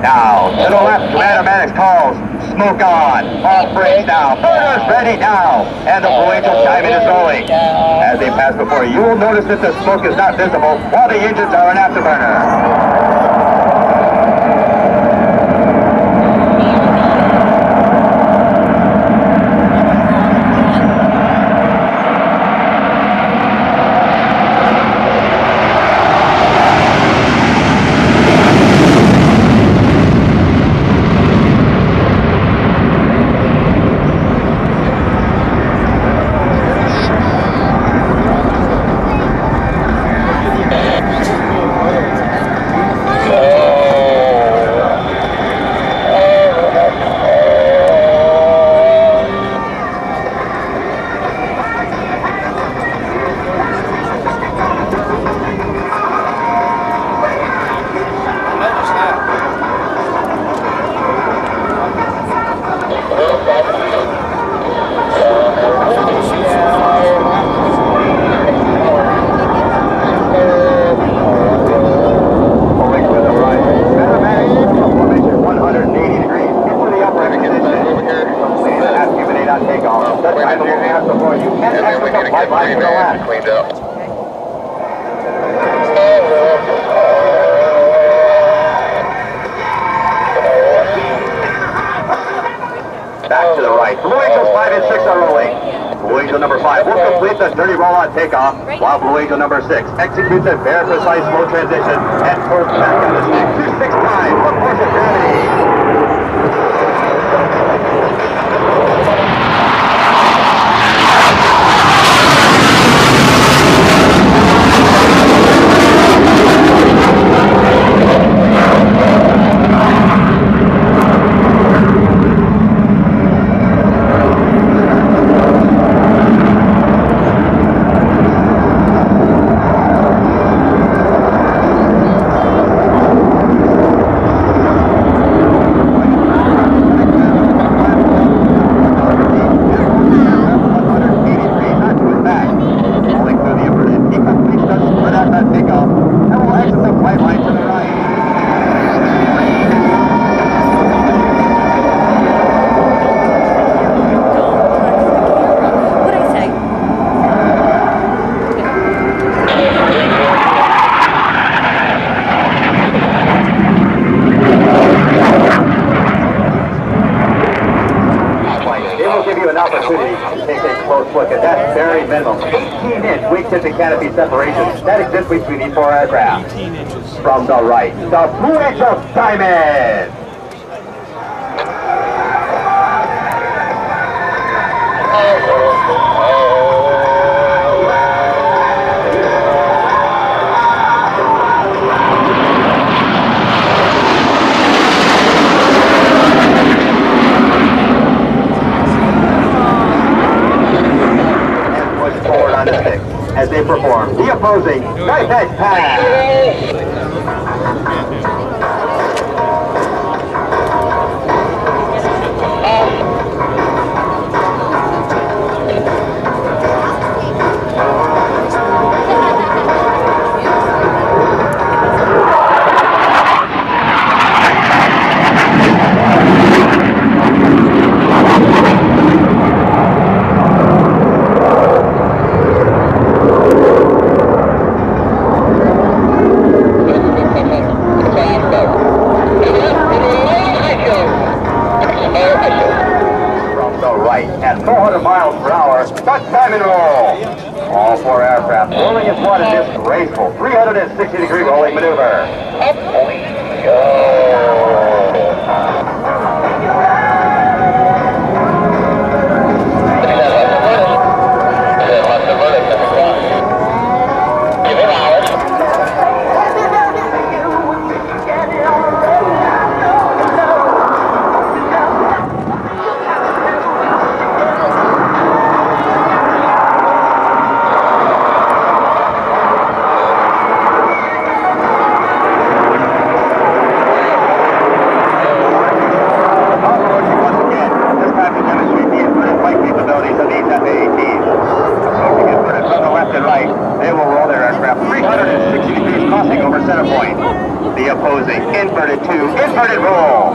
Now, to the left, Commander Maddox calls. Smoke on. Off brakes now. Burners ready now. And the Blue Angel timing is rolling. As they pass before you will notice that the smoke is not visible while the engines are an afterburner. Takeoff. That time will pass before you can exit the pipeline to the left. Cleaned up. Back to the right. Blue Angels 5 and 6 are rolling. Blue Angel number 5 will complete the dirty roll on takeoff, while Blue Angel number 6 executes a very precise slow transition and turns back on the stick to 6 times for force of gravity. Look at that very minimum 18-inch wingtip and canopy separation that exists between these four aircraft. From the right, the Blue Angel Diamond. As they perform the opposing knife edge pass. At 400 miles per hour, touch time and roll. All four aircraft rolling as one in this graceful 360-degree rolling maneuver. Up we go. executed to inverted roll.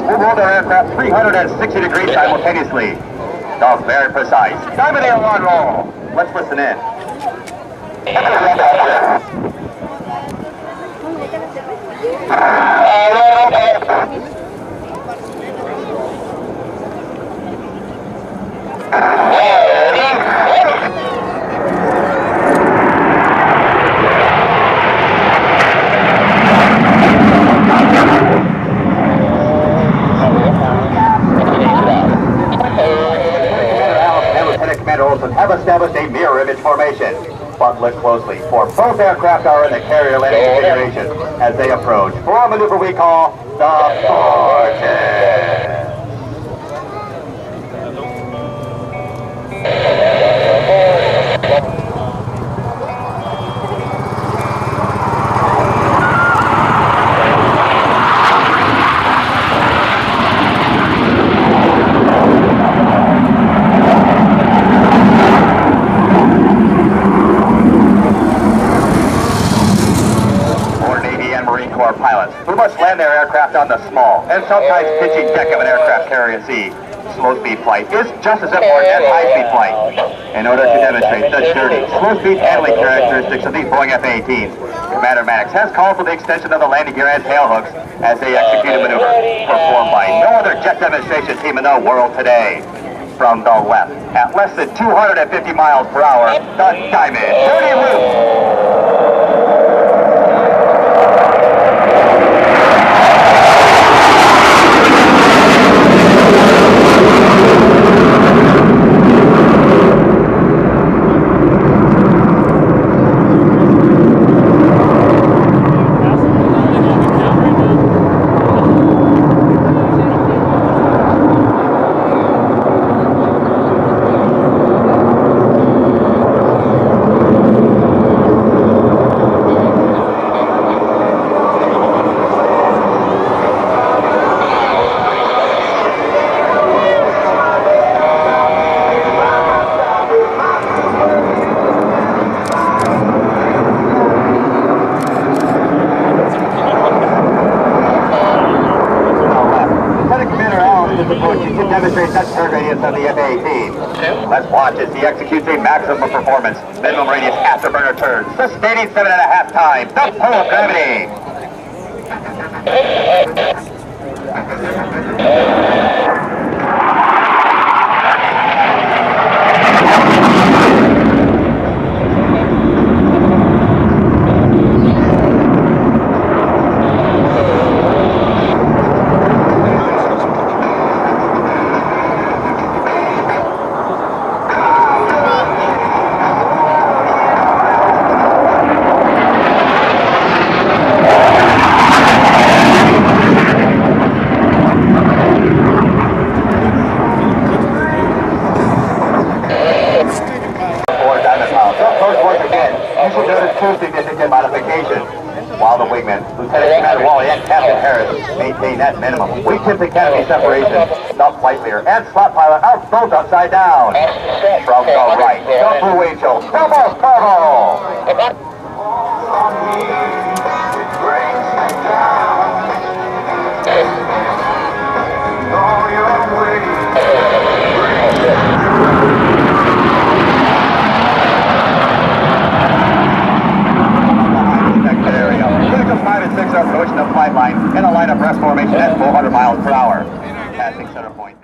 We'll roll their aircraft 360 degrees simultaneously. Oh, very precise. Time of the alarm roll. Let's listen in. Have established a mirror image formation. But look closely, for both aircraft are in the carrier landing configuration as they approach for a maneuver we call the Vortex. Pilots who must land their aircraft on the small and sometimes pitchy deck of an aircraft carrier sea. Slow-speed flight is just as important as high-speed flight. In order to demonstrate the dirty, slow-speed handling characteristics of these Boeing F-18s, Commander Maddox has called for the extension of the landing gear and tail hooks as they execute a maneuver performed by no other jet demonstration team in the world today. From the left, at less than 250 miles per hour, the Diamond Dirty Route. Demonstrate such turn radius of the F-18. Let's watch as he executes a maximum performance, minimum radius afterburner turn, sustaining 7.5 times the pull of gravity. Two significant modifications. While the wingmen, Lieutenant Commander Wally and Captain Harris, maintain that minimum, we tip the canopy separation. The flight leader and slot pilot are both upside down. From the right, the Blue Angel, double turbo! Approaching the flight line in a line of rest formation at 400 miles per hour. Passing center point.